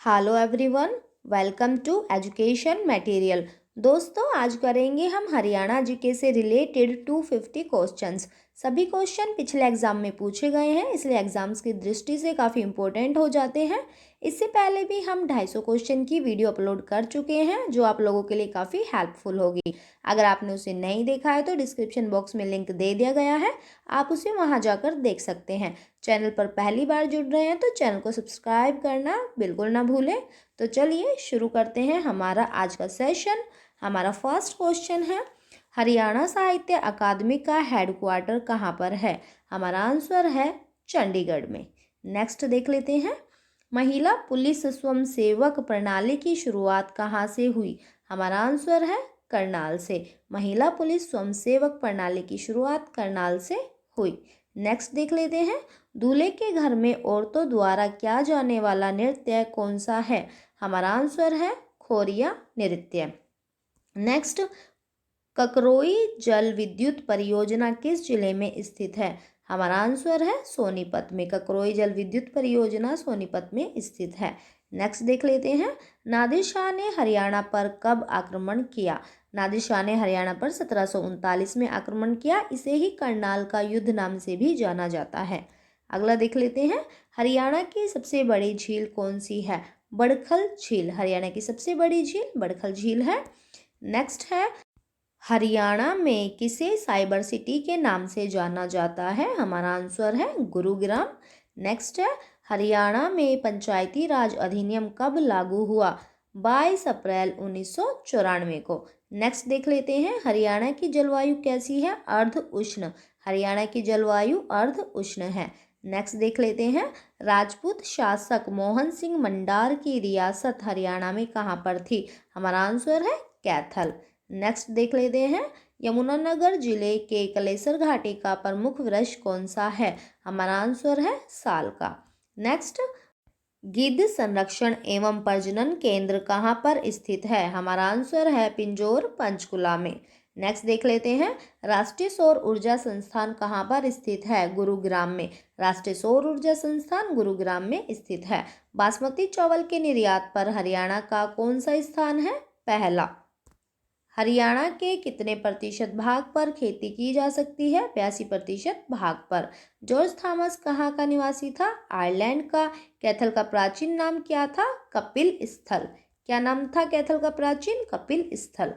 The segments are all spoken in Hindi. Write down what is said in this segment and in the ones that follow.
Hello everyone, welcome to education material. दोस्तों, आज करेंगे हम हरियाणा जीके से रिलेटेड 250 क्वेश्चंस। सभी क्वेश्चन पिछले एग्जाम में पूछे गए हैं, इसलिए एग्जाम्स की दृष्टि से काफ़ी इंपॉर्टेंट हो जाते हैं। इससे पहले भी हम 250 क्वेश्चन की वीडियो अपलोड कर चुके हैं, जो आप लोगों के लिए काफ़ी हेल्पफुल होगी। अगर आपने उसे नहीं देखा है तो डिस्क्रिप्शन बॉक्स में लिंक दे दिया गया है, आप उसे वहाँ जाकर देख सकते हैं। चैनल पर पहली बार जुड़ रहे हैं तो चैनल को सब्सक्राइब करना बिल्कुल ना भूलें। तो चलिए शुरू करते हैं हमारा आज का सेशन। हमारा फर्स्ट क्वेश्चन है, हरियाणा साहित्य अकादमी का हेडक्वार्टर कहाँ पर है? हमारा आंसर है चंडीगढ़ में। नेक्स्ट देख लेते हैं, महिला पुलिस स्वयंसेवक प्रणाली की शुरुआत कहाँ से हुई? हमारा आंसर है करनाल से। महिला पुलिस स्वयंसेवक प्रणाली की शुरुआत करनाल से हुई। नेक्स्ट देख लेते हैं, दूल्हे के घर में औरतों द्वारा किया जाने वाला नृत्य कौन सा है? हमारा आंसर है खोरिया नृत्य। नेक्स्ट, ककरोई जल विद्युत परियोजना किस जिले में स्थित है? हमारा आंसर है सोनीपत में। ककरोई जल विद्युत परियोजना सोनीपत में स्थित है। नेक्स्ट देख लेते हैं, नादिर शाह ने हरियाणा पर कब आक्रमण किया? नादिर शाह ने हरियाणा पर 1739 में आक्रमण किया। इसे ही करनाल का युद्ध नाम से भी जाना जाता है। अगला देख लेते हैं, हरियाणा की सबसे बड़ी झील कौन सी है? बड़खल झील। हरियाणा की सबसे बड़ी झील बड़खल झील है। नेक्स्ट है, हरियाणा में किसे साइबर सिटी के नाम से जाना जाता है? हमारा आंसर है गुरुग्राम। नेक्स्ट है, हरियाणा में पंचायती राज अधिनियम कब लागू हुआ? 22 अप्रैल 1994 को। नेक्स्ट देख लेते हैं, हरियाणा की जलवायु कैसी है? अर्ध उष्ण। हरियाणा की जलवायु अर्ध उष्ण है। नेक्स्ट देख लेते हैं, राजपूत शासक मोहन सिंह मंडार की रियासत हरियाणा में कहाँ पर थी? हमारा आंसर है कैथल। नेक्स्ट देख लेते हैं, यमुनानगर जिले के कलेसर घाटी का प्रमुख वृक्ष कौन सा है? हमारा आंसर है साल का। नेक्स्ट, गिद्ध संरक्षण एवं प्रजनन केंद्र कहाँ पर स्थित है? हमारा आंसर है पिंजौर पंचकुला में। नेक्स्ट देख लेते हैं, राष्ट्रीय सौर ऊर्जा संस्थान कहाँ पर स्थित है? गुरुग्राम में। राष्ट्रीय सौर ऊर्जा संस्थान गुरुग्राम में स्थित है। बासमती चावल के निर्यात पर हरियाणा का कौन सा स्थान है? पहला। हरियाणा के कितने प्रतिशत भाग पर खेती की जा सकती है? 82% भाग पर। जॉर्ज थॉमस कहाँ का निवासी था? आयरलैंड का। कैथल का प्राचीन नाम क्या था? कपिल स्थल। क्या नाम था कैथल का प्राचीन? कपिल स्थल।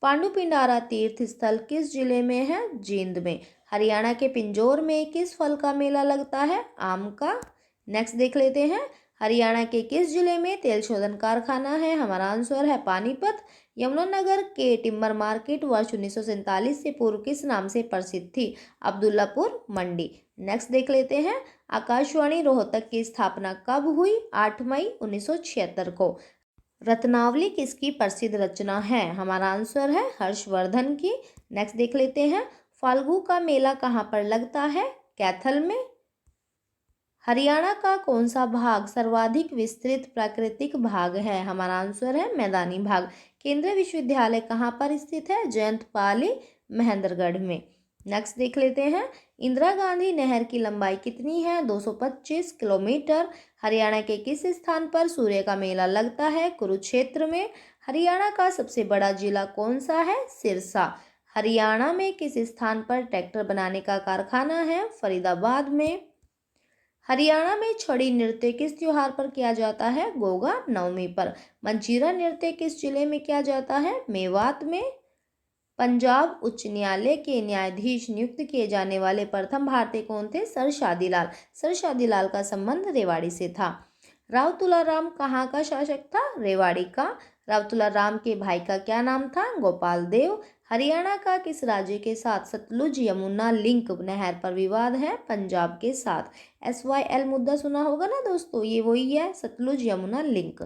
पांडुपिंडारा तीर्थ स्थल किस जिले में है? जींद में। हरियाणा के पिंजौर में किस फल का मेला लगता है? आम का। नेक्स्ट देख लेते हैं, हरियाणा के किस जिले में तेल शोधन कारखाना है? हमारा आंसर है पानीपत। यमुनानगर के टिम्बर मार्केट वर्ष 1947 से पूर्व किस नाम से प्रसिद्ध थी? अब्दुल्लापुर मंडी। नेक्स्ट देख लेते हैं, आकाशवाणी रोहतक की स्थापना कब हुई? 8 मई 1976 को। रत्नावली किसकी प्रसिद्ध रचना है? हमारा आंसर है हर्षवर्धन की। नेक्स्ट देख लेते हैं, फाल्गु का मेला कहाँ पर लगता है? कैथल में। हरियाणा का कौन सा भाग सर्वाधिक विस्तृत प्राकृतिक भाग है? हमारा आंसर है मैदानी भाग। केंद्रीय विश्वविद्यालय कहाँ पर स्थित है? जयंत पाली महेंद्रगढ़ में। नेक्स्ट देख लेते हैं, इंदिरा गांधी नहर की लंबाई कितनी है? 225 किलोमीटर। हरियाणा के किस स्थान पर सूर्य का मेला लगता है? कुरुक्षेत्र में। हरियाणा का सबसे बड़ा जिला कौन सा है? सिरसा। हरियाणा में किस स्थान पर ट्रैक्टर बनाने का कारखाना है? फरीदाबाद में। हरियाणा में छड़ी नृत्य किस त्योहार पर किया जाता है? गोगा नवमी पर। मंजीरा नृत्य किस जिले में किया जाता है? मेवात में। पंजाब उच्च न्यायालय के न्यायाधीश नियुक्त किए जाने वाले प्रथम भारतीय कौन थे? सर शादीलाल। सर शादीलाल का संबंध रेवाड़ी से था। राव तुलाराम कहाँ का शासक था? रेवाड़ी का। राव तुलाराम के भाई का क्या नाम था? गोपाल देव। हरियाणा का किस राज्य के साथ सतलुज यमुना लिंक नहर पर विवाद है? पंजाब के साथ। SYL मुद्दा सुना होगा ना दोस्तों, ये वही है, सतलुज यमुना लिंक।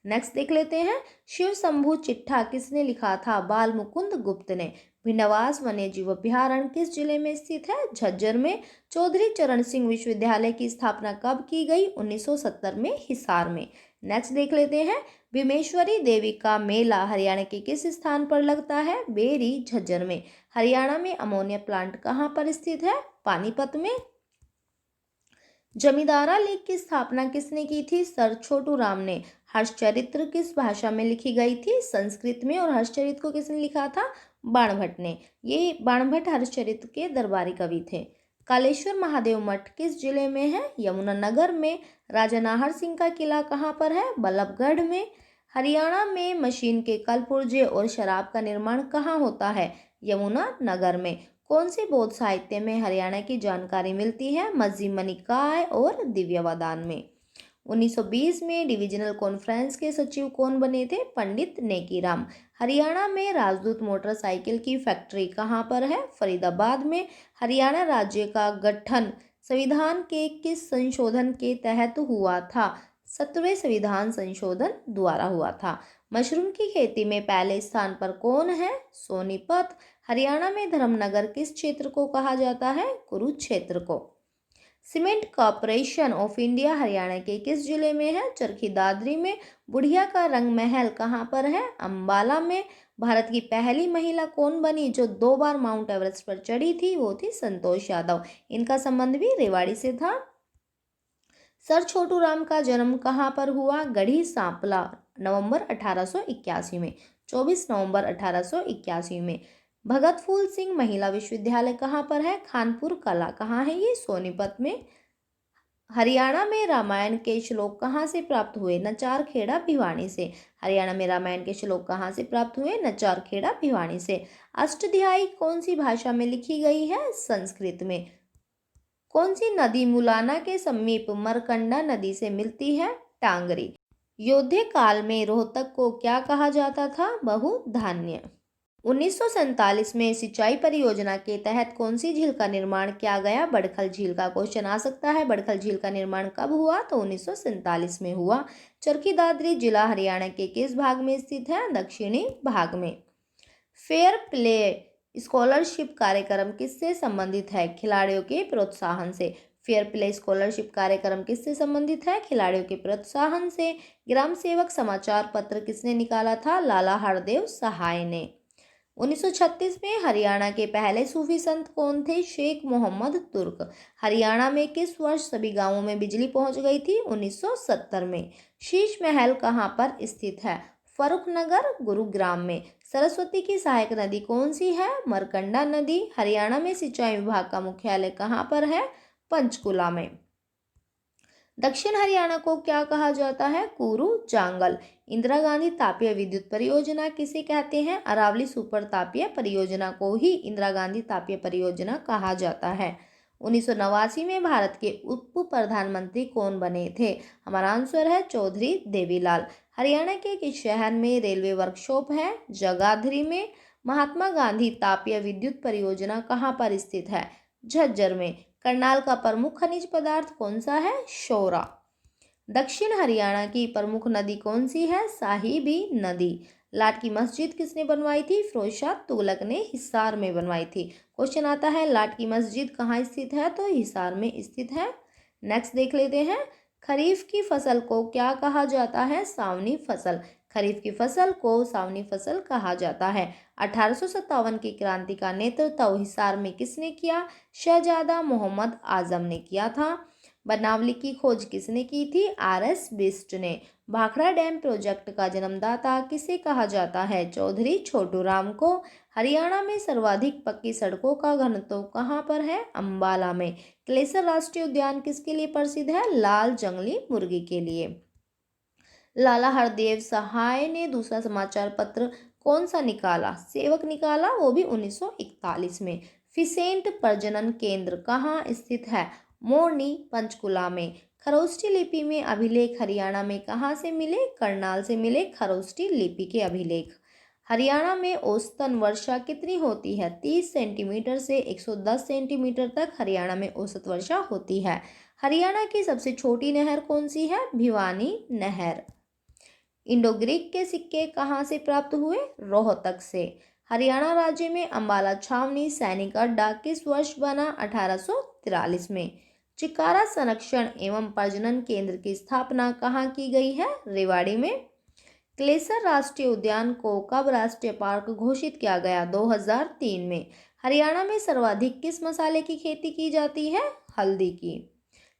नेक्स्ट देख लेते हैं, शिव शंभु चिट्ठा किसने लिखा था? बाल मुकुंद गुप्त ने। भिंडवास वन्यजीव अभ्यारण्य किस जिले में स्थित है? झज्जर में। चौधरी चरण सिंह विश्वविद्यालय की स्थापना कब की गई? 1970 में हिसार में। नेक्स्ट देख लेते हैं, भीमेश्वरी देवी का मेला हरियाणा के किस स्थान पर लगता है? बेरी झज्जर में। हरियाणा में अमोनिया प्लांट कहाँ पर स्थित है? पानीपत में। जमींदारा लीग की स्थापना किसने की थी? सर छोटू राम ने। हर्षचरित्र किस भाषा में लिखी गई थी? संस्कृत में। और हर्षचरित्र को किसने लिखा था? बाणभट्ट ने। ये बाणभट्ट हर्षचरित्र के दरबारी कवि थे। कालेश्वर महादेव मठ किस जिले में है? यमुनानगर में। राजा नाहर सिंह का किला कहाँ पर है? बल्लभगढ़ में। हरियाणा में मशीन के कल पुर्जे और शराब का निर्माण कहाँ होता है? यमुनानगर में। कौन से बौद्ध साहित्य में हरियाणा की जानकारी मिलती है? मज्जिमा निकाय और दिव्यवदान में। 1920 में डिविजनल कॉन्फ्रेंस के सचिव कौन बने थे? पंडित नेकीराम। हरियाणा में राजदूत मोटरसाइकिल की फैक्ट्री कहाँ पर है? फरीदाबाद में। हरियाणा राज्य का गठन संविधान के किस संशोधन के तहत हुआ था? 17वें संविधान संशोधन द्वारा हुआ था। मशरूम की खेती में पहले स्थान पर कौन है? सोनीपत। हरियाणा में धर्मनगर किस क्षेत्र को कहा जाता है? कुरुक्षेत्र को। Cement corporation of India Haryana के किस जिले में है? चरखी दादरी में। बुढ़िया का रंग महल कहाँ पर है? अंबाला में। भारत की पहली महिला कौन बनी जो 2 बार माउंट एवरेस्ट पर चढ़ी थी? वो थी संतोष यादव। इनका संबंध भी रेवाड़ी से था। सर छोटू राम का जन्म कहाँ पर हुआ? गढ़ी सांपला, नवंबर 1881 में। 24 नवंबर 1881 में। भगत फूल सिंह महिला विश्वविद्यालय कहाँ पर है? खानपुर कला। कहाँ है ये? सोनीपत में। हरियाणा में रामायण के श्लोक कहाँ से प्राप्त हुए? नचार खेड़ा भिवानी से। हरियाणा में रामायण के श्लोक कहाँ से प्राप्त हुए? नचार खेड़ा भिवानी से। अष्टध्यायी कौन सी भाषा में लिखी गई है? संस्कृत में। कौन सी नदी मुलाना के समीप मरकंडा नदी से मिलती है? टांगरी। योद्धे काल में रोहतक को क्या कहा जाता था? बहुधान्य। 1947 में सिंचाई परियोजना के तहत कौन सी झील का निर्माण किया गया? बड़खल झील का। क्वेश्चन आ सकता है बड़खल झील का निर्माण कब हुआ? तो 1947 में हुआ। चरखी दादरी जिला हरियाणा के किस भाग में स्थित है? दक्षिणी भाग में। फेयर प्ले स्कॉलरशिप कार्यक्रम किससे संबंधित है? खिलाड़ियों के प्रोत्साहन से। फेयर प्ले स्कॉलरशिप कार्यक्रम किससे संबंधित है? खिलाड़ियों के प्रोत्साहन से। ग्राम सेवक समाचार पत्र किसने निकाला था? लाला हरदेव सहाय ने। 1936 में हरियाणा के पहले सूफी संत कौन थे? शेख मोहम्मद तुर्क। हरियाणा में किस वर्ष सभी गांवों में बिजली पहुंच गई थी? 1970 में। शीश महल कहां पर स्थित है? फरुखनगर, गुरुग्राम में। सरस्वती की सहायक नदी कौन सी है? मरकंडा नदी। हरियाणा में सिंचाई विभाग का मुख्यालय कहां पर है? पंचकुला में। दक्षिण हरियाणा को क्या कहा जाता है? कुरु जांगल। इंदिरा गांधी तापीय विद्युत परियोजना किसे कहते हैं? अरावली सुपर तापीय परियोजना को ही इंदिरा गांधी तापीय परियोजना कहा जाता है। 1989 में भारत के उप प्रधानमंत्री कौन बने थे? हमारा आंसर है चौधरी देवीलाल। हरियाणा के किस शहर में रेलवे वर्कशॉप है? जगाधरी में। महात्मा गांधी तापीय विद्युत परियोजना कहाँ पर स्थित है? झज्जर में। करनाल का प्रमुख खनिज पदार्थ कौन सा है? शोरा। दक्षिण हरियाणा की प्रमुख नदी कौन सी है? साहिबी नदी। लाट की मस्जिद किसने बनवाई थी? फिरोजशाह तुगलक ने हिसार में बनवाई थी। क्वेश्चन आता है लाट की मस्जिद कहाँ स्थित है? तो हिसार में स्थित है। नेक्स्ट देख लेते हैं। खरीफ की फसल को क्या कहा जाता है? सावनी फसल। खरीफ की फसल को सावनी फसल कहा जाता है। 1857 की क्रांति का नेतृत्व हिसार में किसने किया? शहजादा मोहम्मद आजम ने किया था। बनावली की खोज किसने की थी? RS बिस्ट ने। भाखड़ा डैम प्रोजेक्ट का जन्मदाता किसे कहा जाता है? चौधरी छोटू राम को। हरियाणा में सर्वाधिक पक्की सड़कों का घनत्व कहाँ पर है? अंबाला में। क्लेसर राष्ट्रीय उद्यान किसके लिए प्रसिद्ध है? लाल जंगली मुर्गी के लिए। लाला हरदेव सहाय ने दूसरा समाचार पत्र कौन सा निकाला? सेवक निकाला, वो भी 1941 में। फिसेंट प्रजनन केंद्र कहाँ स्थित है? मोरनी, पंचकुला में। खरोष्टी लिपि में अभिलेख हरियाणा में कहाँ से मिले? करनाल से मिले खरोष्टी लिपि के अभिलेख। हरियाणा में औसतन वर्षा कितनी होती है? 30 सेंटीमीटर से 110 सेंटीमीटर तक हरियाणा में औसत वर्षा होती है। हरियाणा की सबसे छोटी नहर कौन सी है? भिवानी नहर। इंडो ग्रीक के सिक्के कहाँ से प्राप्त हुए? रोहतक से। हरियाणा राज्य में अंबाला छावनी सैनिक अड्डा किस वर्ष बना? 1843 में। चिकारा संरक्षण एवं प्रजनन केंद्र की स्थापना कहाँ की गई है? रेवाड़ी में। क्लेसर राष्ट्रीय उद्यान को कब राष्ट्रीय पार्क घोषित किया गया? 2003 में। हरियाणा में सर्वाधिक किस मसाले की खेती की जाती है? हल्दी की।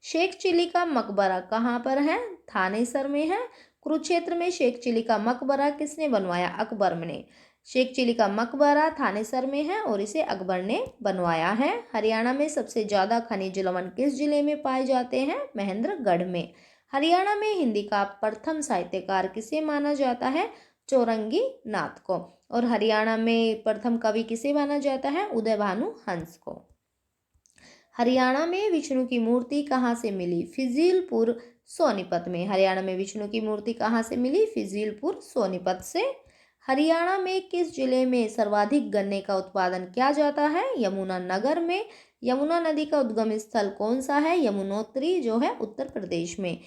शेख चिली का मकबरा कहाँ पर है? थानेसर में है। कुरुक्षेत्र में शेख चिली का मकबरा किसने बनवाया? अकबर ने। शेख चिली का मकबरा थानेसर में है और इसे अकबर ने बनवाया है। हरियाणा में सबसे ज़्यादा खनिज लवण किस जिले में पाए जाते हैं? महेंद्रगढ़ में। हरियाणा में हिंदी का प्रथम साहित्यकार किसे माना जाता है? चौरंगी नाथ को। और हरियाणा में प्रथम कवि किसे माना जाता है? उदय भानु हंस को। हरियाणा में विष्णु की मूर्ति कहाँ से मिली? फिजीलपुर सोनीपत में। हरियाणा में विष्णु की मूर्ति कहाँ से मिली? फिजीलपुर सोनीपत से। हरियाणा में किस जिले में सर्वाधिक गन्ने का उत्पादन किया जाता है? यमुनानगर में। यमुना नदी का उद्गम स्थल कौन सा है? यमुनोत्री जो है उत्तर प्रदेश में।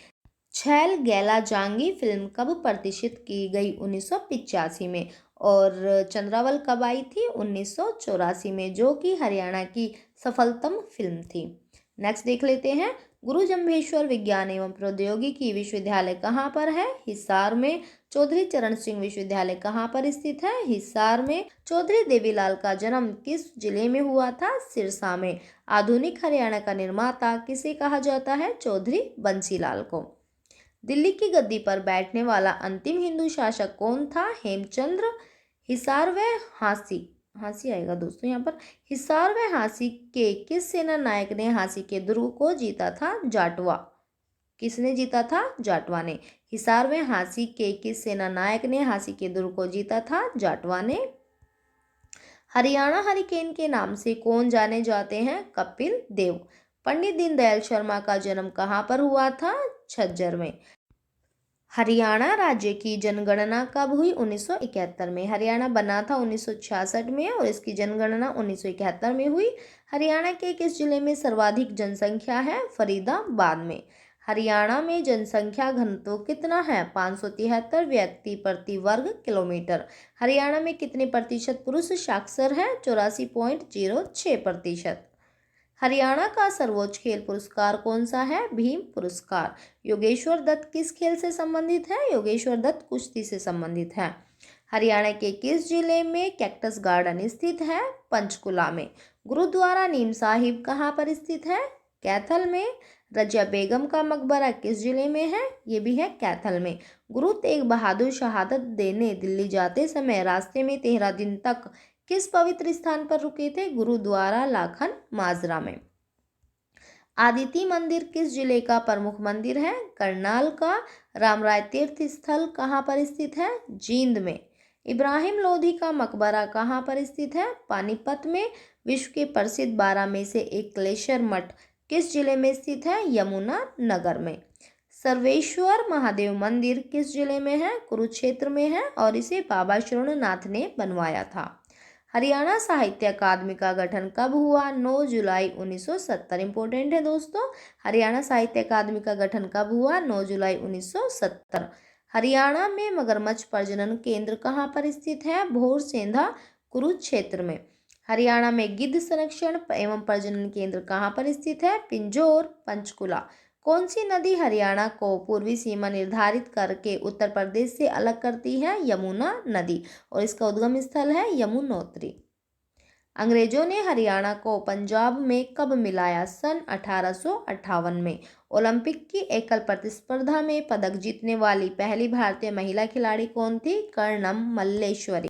छैल गैला जांगी फिल्म कब प्रदर्शित की गई? 1985 में। और चंद्रावल कब आई थी? 1984 में, जो कि हरियाणा की सफलतम फिल्म थी। नेक्स्ट देख लेते हैं। गुरु जम्भेश्वर विज्ञान एवं प्रौद्योगिकी विश्वविद्यालय कहाँ पर है? हिसार में। चौधरी चरण सिंह विश्वविद्यालय कहाँ पर स्थित है? हिसार में। चौधरी देवीलाल का जन्म किस जिले में हुआ था? सिरसा में। आधुनिक हरियाणा का निर्माता किसे कहा जाता है? चौधरी बंसीलाल को। दिल्ली की गद्दी पर बैठने वाला अंतिम हिंदू शासक कौन था? हेमचंद्र। हिसार व हांसी हांसी आएगा दोस्तों यहाँ पर। हिसार व हांसी के किस सेना नायक ने हांसी के दुर्ग को जीता था? जाटवा। किसने जीता था? जाटवा ने। हिसार व हांसी के किस सेना नायक ने हांसी के दुर्ग को जीता था? जाटवा ने। हरियाणा हरिकेन के नाम से कौन जाने जाते हैं? कपिल देव। पंडित दीनदयाल शर्मा का जन्म कहाँ पर हुआ था? झज्जर में। हरियाणा राज्य की जनगणना कब हुई? 1971 में। हरियाणा बना था 1966 में और इसकी जनगणना 1971 में हुई। हरियाणा के किस जिले में सर्वाधिक जनसंख्या है? फरीदाबाद में। हरियाणा में जनसंख्या घनत्व कितना है? 573 व्यक्ति प्रति वर्ग किलोमीटर। हरियाणा में कितने प्रतिशत पुरुष साक्षर हैं? 84.06%। हरियाणा का सर्वोच्च खेल पुरस्कार कौन सा है? भीम पुरस्कार। योगेश्वर दत्त किस खेल से संबंधित है? योगेश्वर दत्त कुश्ती से संबंधित है। हरियाणा के किस जिले में कैक्टस गार्डन स्थित है? पंचकुला में। गुरुद्वारा नीम साहिब कहाँ पर स्थित है? कैथल में। रजिया बेगम का मकबरा किस जिले में है? ये भी है कैथल में। गुरु तेग बहादुर शहादत देने दिल्ली जाते समय रास्ते में 13 दिन तक किस पवित्र स्थान पर रुके थे? गुरुद्वारा लाखन माजरा में। आदिति मंदिर किस जिले का प्रमुख मंदिर है? करनाल का। रामराय तीर्थ स्थल कहाँ पर स्थित है? जींद में। इब्राहिम लोधी का मकबरा कहाँ पर स्थित है? पानीपत में। विश्व के प्रसिद्ध 12 में से एक ग्लेशियर मठ किस जिले में स्थित है? यमुना नगर में। सर्वेश्वर महादेव मंदिर किस जिले में है? कुरुक्षेत्र में है और इसे बाबा श्रवणनाथ ने बनवाया था। हरियाणा साहित्य अकादमी का गठन कब हुआ? 9 जुलाई 1970। इंपॉर्टेंट है दोस्तों। हरियाणा साहित्य अकादमी का गठन कब हुआ? 9 जुलाई 1970। हरियाणा में मगरमच्छ प्रजनन केंद्र कहाँ पर स्थित है? भोर सेंधा कुरुक्षेत्र में। हरियाणा में गिद्ध संरक्षण एवं प्रजनन केंद्र कहाँ पर स्थित है? पिंजौर पंचकुला। कौन सी नदी हरियाणा को पूर्वी सीमा निर्धारित करके उत्तर प्रदेश से अलग करती है? यमुना नदी। और इसका उद्गम स्थल है यमुनोत्री। अंग्रेजों ने हरियाणा को पंजाब में कब मिलाया? सन 1858 में। ओलंपिक की एकल प्रतिस्पर्धा में पदक जीतने वाली पहली भारतीय महिला खिलाड़ी कौन थी? कर्णम मल्लेश्वरी।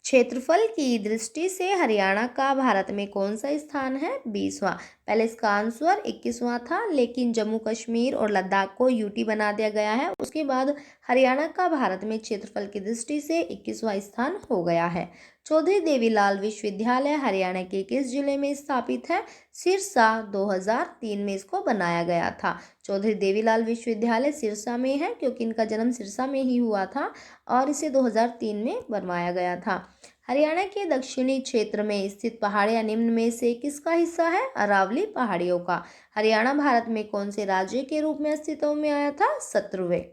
क्षेत्रफल की दृष्टि से हरियाणा का भारत में कौन सा स्थान है? 20वां। पहले इसका आंसर 21वां था, लेकिन जम्मू कश्मीर और लद्दाख को यूटी बना दिया गया है। उसके बाद हरियाणा का भारत में क्षेत्रफल की दृष्टि से 21वां स्थान हो गया है। चौधरी देवीलाल विश्वविद्यालय हरियाणा के किस जिले में स्थापित है? सिरसा। 2003 में इसको बनाया गया था। चौधरी देवीलाल विश्वविद्यालय सिरसा में है क्योंकि इनका जन्म सिरसा में ही हुआ था और इसे 2003 में बनवाया गया था। हरियाणा के दक्षिणी क्षेत्र में स्थित पहाड़ियाँ निम्न में से किसका हिस्सा है? अरावली पहाड़ियों का। हरियाणा भारत में कौन से राज्य के रूप में अस्तित्व में आया था? 17वें।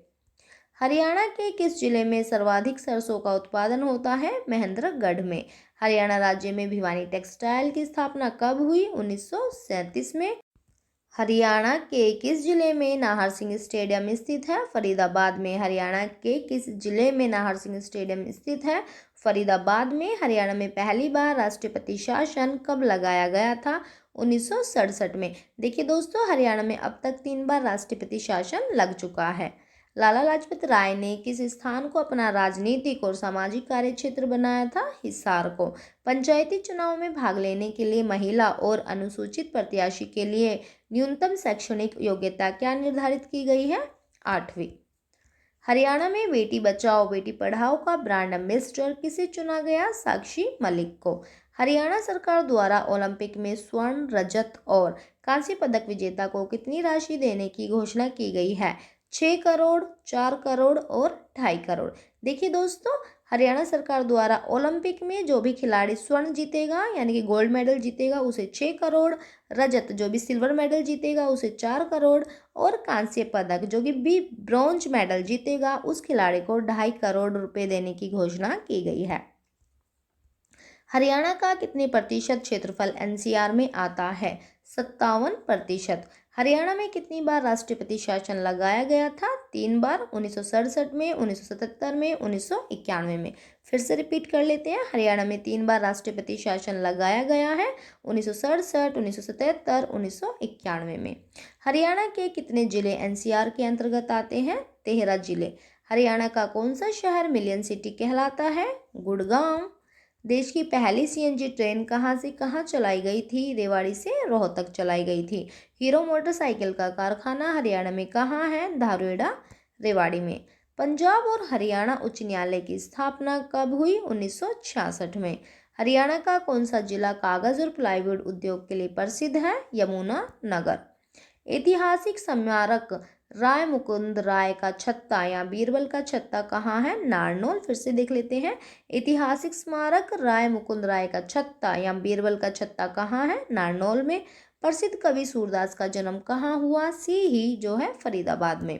हरियाणा के किस जिले में सर्वाधिक सरसों का उत्पादन होता है? महेंद्रगढ़ में। हरियाणा राज्य में भिवानी टेक्सटाइल की स्थापना कब हुई? 1937 में। हरियाणा के किस जिले में नाहर सिंह स्टेडियम स्थित है? फरीदाबाद में। हरियाणा के किस जिले में नाहर सिंह स्टेडियम स्थित है? फरीदाबाद में। हरियाणा में पहली बार राष्ट्रपति शासन कब लगाया गया था? 1967 में। देखिए दोस्तों, हरियाणा में अब तक 3 बार राष्ट्रपति शासन लग चुका है। लाला लाजपत राय ने किस स्थान को अपना राजनीतिक और सामाजिक कार्य क्षेत्र बनाया था? हिसार को। पंचायती चुनाव में भाग लेने के लिए महिला और अनुसूचित प्रत्याशी के लिए न्यूनतम शैक्षणिक योग्यता क्या निर्धारित की गई है? 8वीं। हरियाणा में बेटी बचाओ बेटी पढ़ाओ का ब्रांड एम्बेसडर किसे चुना गया? साक्षी मलिक को। हरियाणा सरकार द्वारा ओलंपिक में स्वर्ण, रजत और कांस्य पदक विजेता को कितनी राशि देने की घोषणा की गई है? 6 करोड़, 4 करोड़ और 2.5 करोड़। देखिए दोस्तों, हरियाणा सरकार द्वारा ओलंपिक में जो भी खिलाड़ी स्वर्ण जीतेगा यानी कि गोल्ड मेडल जीतेगा उसे 6 करोड़, रजत जो भी सिल्वर मेडल जीतेगा उसे 4 करोड़ और कांस्य पदक जो कि भी ब्रॉन्ज मेडल जीतेगा उस खिलाड़ी को 2.5 करोड़ रुपए देने की घोषणा की गई है। हरियाणा का कितने प्रतिशत क्षेत्रफल एनसीआर में आता है? 57%। हरियाणा में कितनी बार राष्ट्रपति शासन लगाया गया था? 3 बार, 1967 में, 1977 में, 1991 में। फिर से रिपीट कर लेते हैं। हरियाणा में 3 बार राष्ट्रपति शासन लगाया गया है, 1967, 1977, 1991 में। हरियाणा के कितने जिले एनसीआर के अंतर्गत आते हैं? 13 जिले। हरियाणा का कौन सा शहर मिलियन सिटी कहलाता है? गुड़गांव। देश की पहली सीएनजी ट्रेन कहाँ से कहाँ चलाई गई थी? रेवाड़ी से रोहतक चलाई गई थी। हीरो मोटरसाइकिल का कारखाना हरियाणा में कहाँ है? धारूहेड़ा, रेवाड़ी में। पंजाब और हरियाणा उच्च न्यायालय की स्थापना कब हुई? 1966 में। हरियाणा का कौन सा जिला कागज और प्लाईवुड उद्योग के लिए प्रसिद्ध है? यमुनानगर। ऐतिहासिक स्मारक राय मुकुंद राय का छत्ता या बीरबल का छत्ता कहाँ है? नारनौल। फिर से देख लेते हैं। ऐतिहासिक स्मारक राय मुकुंद राय का छत्ता या बीरबल का छत्ता कहाँ है? नारनौल में। प्रसिद्ध कवि सूरदास का जन्म कहाँ हुआ? सीही जो है फरीदाबाद में।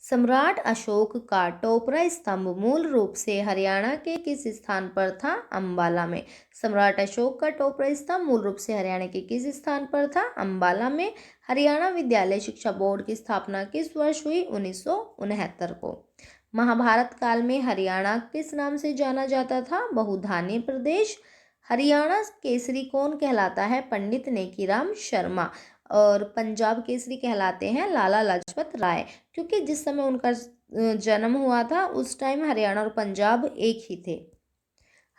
सम्राट अशोक का टोपरा स्तंभ मूल रूप से हरियाणा के किस स्थान पर था? अंबाला में। सम्राट अशोक का टोपरा स्तंभ मूल रूप से हरियाणा के किस स्थान पर था? अंबाला में। हरियाणा विद्यालय शिक्षा बोर्ड की स्थापना किस वर्ष हुई? 1969 को। महाभारत काल में हरियाणा किस नाम से जाना जाता था? बहुधान्य प्रदेश। हरियाणा केसरी कौन कहलाता है? पंडित नेकीराम शर्मा। और पंजाब केसरी कहलाते हैं लाला लाजपत राय, क्योंकि जिस समय उनका जन्म हुआ था उस टाइम हरियाणा और पंजाब एक ही थे।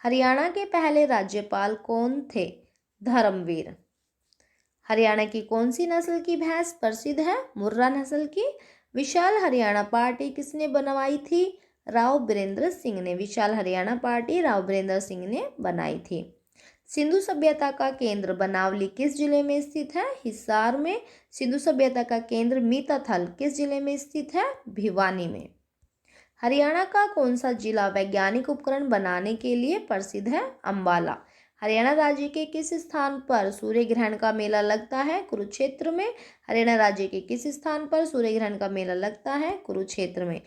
हरियाणा के पहले राज्यपाल कौन थे? धर्मवीर। हरियाणा की कौन सी नस्ल की भैंस प्रसिद्ध है? मुर्रा नस्ल की। विशाल हरियाणा पार्टी किसने बनवाई थी? राव बीरेंद्र सिंह ने। विशाल हरियाणा पार्टी राव बीरेंद्र सिंह ने बनाई थी। सिंधु सभ्यता का केंद्र बनावली किस जिले में स्थित है? हिसार में। सिंधु सभ्यता का केंद्र मीताथल किस जिले में स्थित है? भिवानी में। हरियाणा का कौन सा जिला वैज्ञानिक उपकरण बनाने के लिए प्रसिद्ध है? अंबाला। हरियाणा राज्य के किस स्थान पर सूर्य ग्रहण का मेला लगता है? कुरुक्षेत्र में। हरियाणा राज्य के किस स्थान पर सूर्य ग्रहण का मेला लगता है? कुरुक्षेत्र में।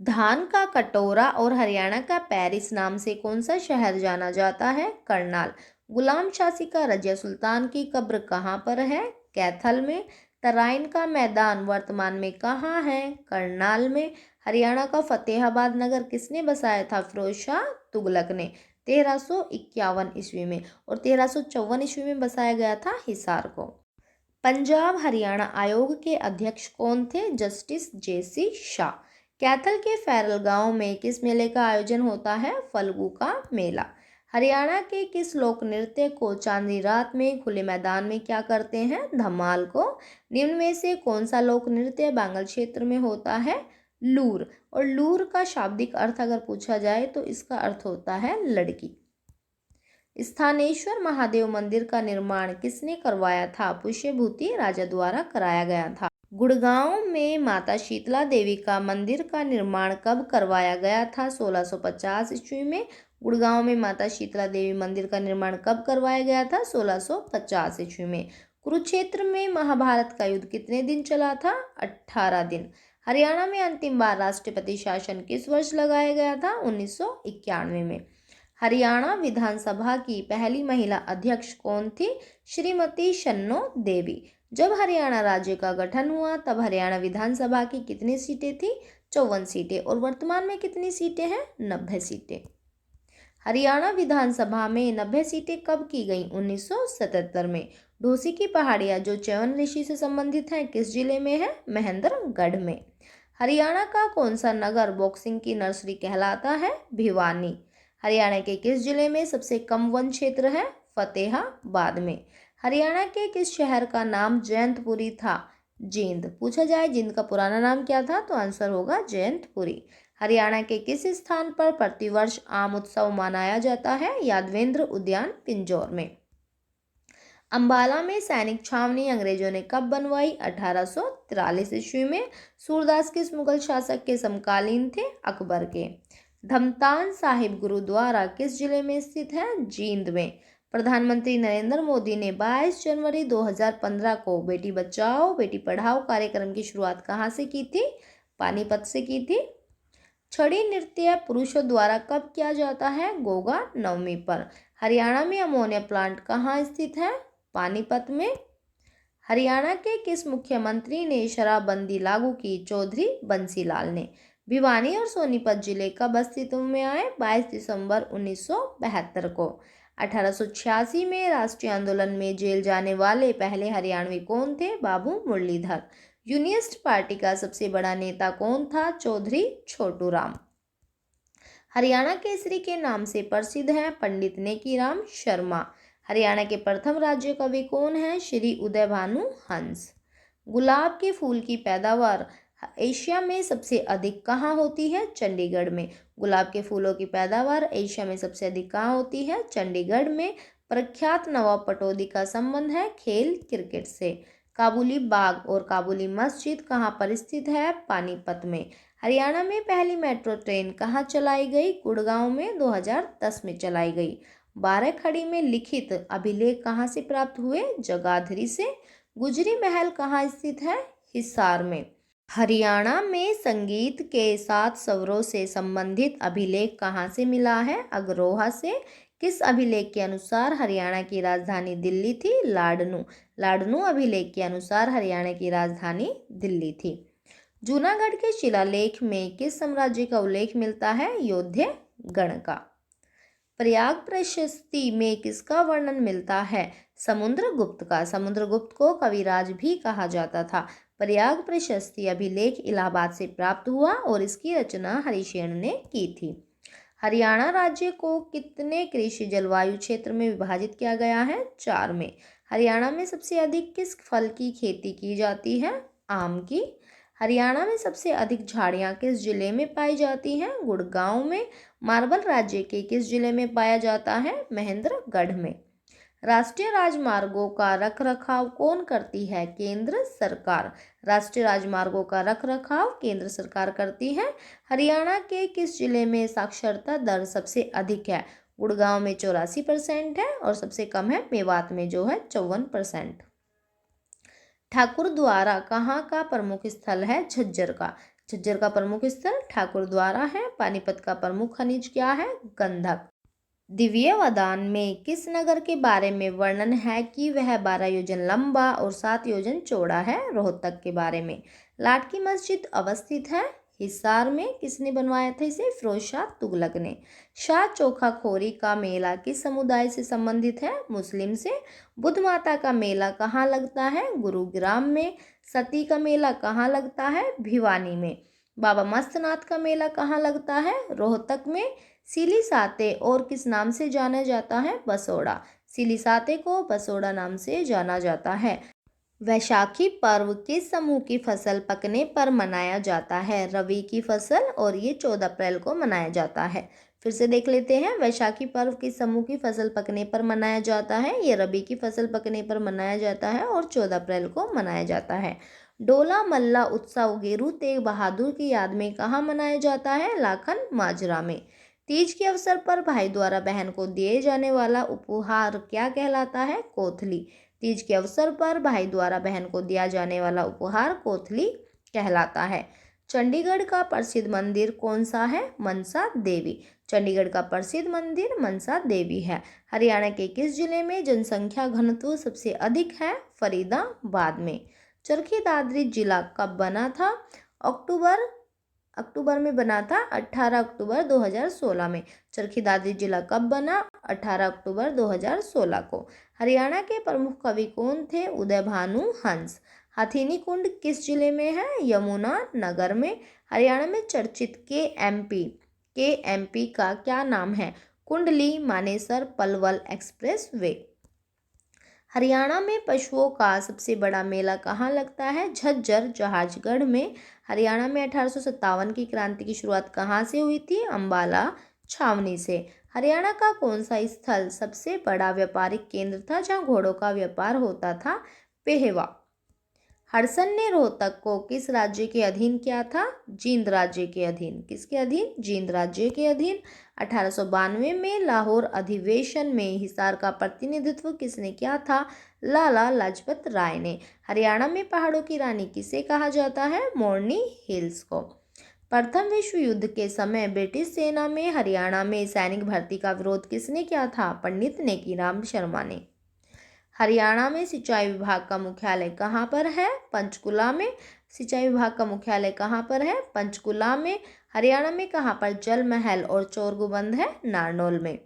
धान का कटोरा और हरियाणा का पेरिस नाम से कौन सा शहर जाना जाता है? करनाल। गुलाम शासी का रजिया सुल्तान की कब्र कहाँ पर है? कैथल में। तराइन का मैदान वर्तमान में कहाँ है? करनाल में। हरियाणा का फतेहाबाद नगर किसने बसाया था? फिरोज शाह तुगलक ने 1351 ईस्वी में, और 1354 ईस्वी में बसाया गया था हिसार को। पंजाब हरियाणा आयोग के अध्यक्ष कौन थे? जस्टिस जेसी शाह। कैथल के फैरल गांव में किस मेले का आयोजन होता है? फल्गु का मेला। हरियाणा के किस लोक नृत्य को चांदनी रात में खुले मैदान में क्या करते हैं? धमाल को। निम्न में से कौन सा लोक नृत्य बांगल क्षेत्र में होता है? लूर। और लूर का शाब्दिक अर्थ अगर पूछा जाए तो इसका अर्थ होता है लड़की। स्थानेश्वर महादेव मंदिर का निर्माण किसने करवाया था? पुष्यभूति राजा द्वारा कराया गया था। गुड़गांव में माता शीतला देवी का मंदिर का निर्माण कब करवाया गया था? 1650 ईस्वी में। गुड़गांव में माता शीतला देवी मंदिर का निर्माण कब करवाया गया था? 1650 ईस्वी में। कुरुक्षेत्र में महाभारत का युद्ध कितने दिन चला था? 18 दिन। हरियाणा में अंतिम बार राष्ट्रपति शासन किस वर्ष लगाया गया था? 1991 में। हरियाणा विधानसभा की पहली महिला अध्यक्ष कौन थी? श्रीमती शन्नो देवी। जब हरियाणा राज्य का गठन हुआ तब हरियाणा विधानसभा की कितनी सीटें थी? 54 सीटें। और वर्तमान में कितनी सीटें हैं? 90 सीटें। हरियाणा विधानसभा में 90 सीटें कब की गईं? 1977 में। ढोसी की पहाड़ियाँ जो च्यवन ऋषि से संबंधित हैं किस जिले में है? महेंद्रगढ़ में। हरियाणा का कौन सा नगर बॉक्सिंग की नर्सरी कहलाता है? भिवानी। हरियाणा के किस जिले में सबसे कम वन क्षेत्र है? फतेहाबाद में। हरियाणा के किस शहर का नाम जयंतपुरी था? जींद। पूछा जाए जींद का पुराना नाम क्या था तो आंसर होगा जयंतपुरी। हरियाणा के किस स्थान पर प्रतिवर्ष आम उत्सव मनाया जाता है? यादवेंद्र उद्यान पिंजौर में। अंबाला में सैनिक छावनी अंग्रेजों ने कब बनवाई? 1843 ईस्वी में। सूरदास किस मुगल शासक के समकालीन थे? अकबर के। धमतान साहिब गुरुद्वारा किस जिले में स्थित है? जींद में। प्रधानमंत्री नरेंद्र मोदी ने 22 जनवरी 2015 को बेटी बचाओ बेटी पढ़ाओ कार्यक्रम की शुरुआत कहाँ से की थी? पानीपत से की थी। छड़ी नृत्य पुरुषों द्वारा कब किया जाता है? गोगा नवमी पर। हरियाणा में अमोनिया प्लांट कहाँ स्थित है? पानीपत में। हरियाणा के किस मुख्यमंत्री ने शराबबंदी लागू की? चौधरी बंसीलाल ने। भिवानी और सोनीपत जिले कब अस्तित्व में आए? 22 दिसंबर 1972 को। 1886 में राष्ट्रीय आंदोलन में जेल जाने वाले पहले हरियाणवी कौन थे? बाबू मुरलीधर। यूनियनिस्ट पार्टी का सबसे बड़ा नेता कौन था? चौधरी छोटू राम। हरियाणा केसरी के नाम से प्रसिद्ध है पंडित नेकीराम शर्मा। हरियाणा के प्रथम राज्य कवि कौन है? श्री उदय भानु हंस। गुलाब के फूल की पैदावार एशिया में सबसे अधिक कहाँ होती है? चंडीगढ़ में। गुलाब के फूलों की पैदावार एशिया में सबसे अधिक कहाँ होती है? चंडीगढ़ में। प्रख्यात नवाब पटौदी का संबंध है खेल क्रिकेट से। काबुली बाग और काबुली मस्जिद कहाँ पर स्थित है? पानीपत में। हरियाणा में पहली मेट्रो ट्रेन कहाँ चलाई गई? गुड़गांव में 2010 में चलाई गई। 12 खड़ी में लिखित अभिलेख कहाँ से प्राप्त हुए? जगाधरी से। गुजरी महल कहाँ स्थित है? हिसार में। हरियाणा में संगीत के 7 स्वरों से संबंधित अभिलेख कहाँ से मिला है? अग्रोहा से। किस अभिलेख के अनुसार हरियाणा की राजधानी दिल्ली थी? लाडनू। लाडनू अभिलेख के अनुसार हरियाणा की राजधानी दिल्ली थी। जूनागढ़ के शिलालेख में किस साम्राज्य का उल्लेख मिलता है? यौध्य गण का। प्रयाग प्रशस्ति में किसका वर्णन मिलता है? समुद्रगुप्त का। समुद्रगुप्त को कविराज भी कहा जाता था। प्रयाग प्रशस्ति अभिलेख इलाहाबाद से प्राप्त हुआ और इसकी रचना हरिशेन ने की थी। हरियाणा राज्य को कितने कृषि जलवायु क्षेत्र में विभाजित किया गया है? 4 में। हरियाणा में सबसे अधिक किस फल की खेती की जाती है? आम की। हरियाणा में सबसे अधिक झाड़ियाँ किस जिले में पाई जाती हैं? गुड़गांव में। मार्बल राज्य के किस जिले में पाया जाता है? महेंद्रगढ़ में। राष्ट्रीय राजमार्गों का रखरखाव कौन करती है? केंद्र सरकार। राष्ट्रीय राजमार्गों का रखरखाव केंद्र सरकार करती है। हरियाणा के किस जिले में साक्षरता दर सबसे अधिक है? गुड़गांव में 84% है और सबसे कम है मेवात में जो है 54%। ठाकुर द्वारा कहाँ का प्रमुख स्थल है? झज्जर का। झज्जर का प्रमुख स्थल ठाकुर द्वारा है। पानीपत का प्रमुख खनिज क्या है? गंधक। दिव्य वदान में किस नगर के बारे में वर्णन है कि वह 12 योजन लंबा और 7 योजन चौड़ा है? रोहतक के बारे में। लाट की मस्जिद अवस्थित है हिसार में। किसने बनवाया था इसे? फिरोज शाह तुगलक ने। शाह चोखा खोरी का मेला किस समुदाय से संबंधित है? मुस्लिम से। बुद्ध माता का मेला कहाँ लगता है? गुरुग्राम में। सती का मेला कहाँ लगता है? भिवानी में। बाबा मस्तनाथ का मेला कहाँ लगता है? रोहतक में। सिलीसाते और किस नाम से जाना जाता है? बसोड़ा। सिलीसाते को बसोड़ा नाम से जाना जाता है। वैशाखी पर्व किस समूह की फसल पकने पर मनाया जाता है? रबी की फसल। और ये 14 अप्रैल को मनाया जाता है। फिर से देख लेते हैं। वैशाखी पर्व किस समूह की फसल पकने पर मनाया जाता है? ये रबी की फसल पकने पर मनाया जाता है और 14 अप्रैल को मनाया जाता है। डोला मल्ला उत्सव गेरू तेग बहादुर की याद में कहाँ मनाया जाता है? लाखन माजरा में। तीज के अवसर पर भाई द्वारा बहन को दिए जाने वाला उपहार क्या कहलाता है? कोथली। तीज के अवसर पर भाई द्वारा बहन को दिया जाने वाला उपहार कोथली कहलाता है। चंडीगढ़ का प्रसिद्ध मंदिर कौन सा है? मनसा देवी। चंडीगढ़ का प्रसिद्ध मंदिर मनसा देवी है। हरियाणा के किस जिले में जनसंख्या घनत्व सबसे अधिक है? फरीदाबाद में। चरखी दादरी जिला कब बना था? अक्टूबर में बना था, 18 अक्टूबर 2016 में। चरखी दादरी जिला कब बना? 18 अक्टूबर 2016 को। हरियाणा के प्रमुख कवि कौन थे? उदय भानु हंस। हथीनी कुंड किस जिले में है? यमुना नगर में। हरियाणा में चर्चित के एम पी का क्या नाम है? Kundli Manesar Palwal express way. हरियाणा में पशुओं का सबसे बड़ा मेला कहाँ लगता है? झज्जर जहाजगढ़ में। हरियाणा में 1857 की क्रांति की शुरुआत कहाँ से हुई थी? अंबाला छावनी से। हरियाणा का कौन सा स्थल सबसे बड़ा व्यापारिक केंद्र था जहाँ घोड़ों का व्यापार होता था? पेहवा। हडसन ने रोहतक को किस राज्य के अधीन किया था? जींद राज्य के अधीन। किसके अधीन? जींद राज्य के अधीन। 1892 में लाहौर अधिवेशन में हिसार का प्रतिनिधित्व किसने किया था? लाला लाजपत राय ने। हरियाणा में पहाड़ों की रानी किसे कहा जाता है? मोरनी हिल्स को। प्रथम विश्व युद्ध के समय ब्रिटिश सेना में हरियाणा में सैनिक भर्ती का विरोध किसने किया था? पंडित नेकीराम शर्मा ने। हरियाणा में सिंचाई विभाग का मुख्यालय कहाँ पर है? पंचकुला में। सिंचाई विभाग का मुख्यालय कहाँ पर है? पंचकुला में। हरियाणा में कहाँ पर जल महल और चोरगुबंद है? नारनौल में।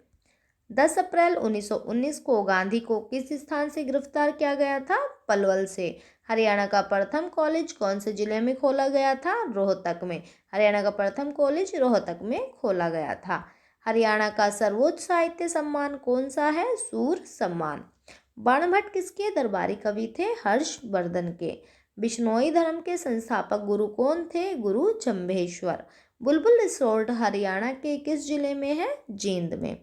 10 अप्रैल 1919 को गांधी को किस स्थान से गिरफ्तार किया गया था? पलवल से। हरियाणा का प्रथम कॉलेज कौन से जिले में खोला गया था? रोहतक में। हरियाणा का प्रथम कॉलेज रोहतक में खोला गया था। हरियाणा का सर्वोच्च साहित्य सम्मान कौन सा है? सूर सम्मान। बाणभट्ट किसके दरबारी कवि थे? हर्षवर्धन के। बिश्नोई धर्म के संस्थापक गुरु कौन थे? गुरु जम्भेश्वर। बुलबुल रिसोर्ट हरियाणा के किस जिले में है? जींद में।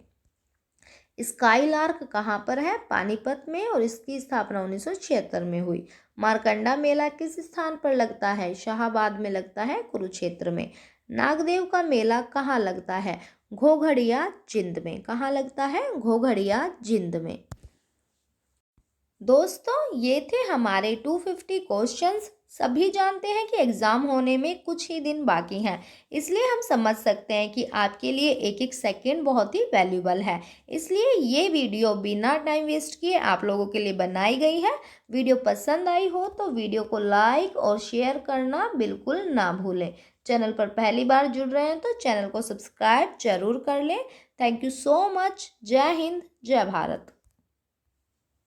स्काईलार्क कहाँ पर है? पानीपत में और इसकी स्थापना 1976 में हुई। मारकंडा मेला किस स्थान पर लगता है? शाहाबाद में लगता है, कुरुक्षेत्र में। नागदेव का मेला कहाँ लगता है? घोघड़िया जिंद में। कहाँ लगता है? घोघड़िया जिंद में। दोस्तों ये थे हमारे 250 क्वेश्चंस। सभी जानते हैं कि एग्ज़ाम होने में कुछ ही दिन बाकी हैं, इसलिए हम समझ सकते हैं कि आपके लिए एक एक सेकंड बहुत ही वैल्यूबल है। इसलिए ये वीडियो बिना टाइम वेस्ट किए आप लोगों के लिए बनाई गई है। वीडियो पसंद आई हो तो वीडियो को लाइक और शेयर करना बिल्कुल ना भूलें। चैनल पर पहली बार जुड़ रहे हैं तो चैनल को सब्सक्राइब जरूर कर लें। Thank you so much. जय हिंद, जय भारत।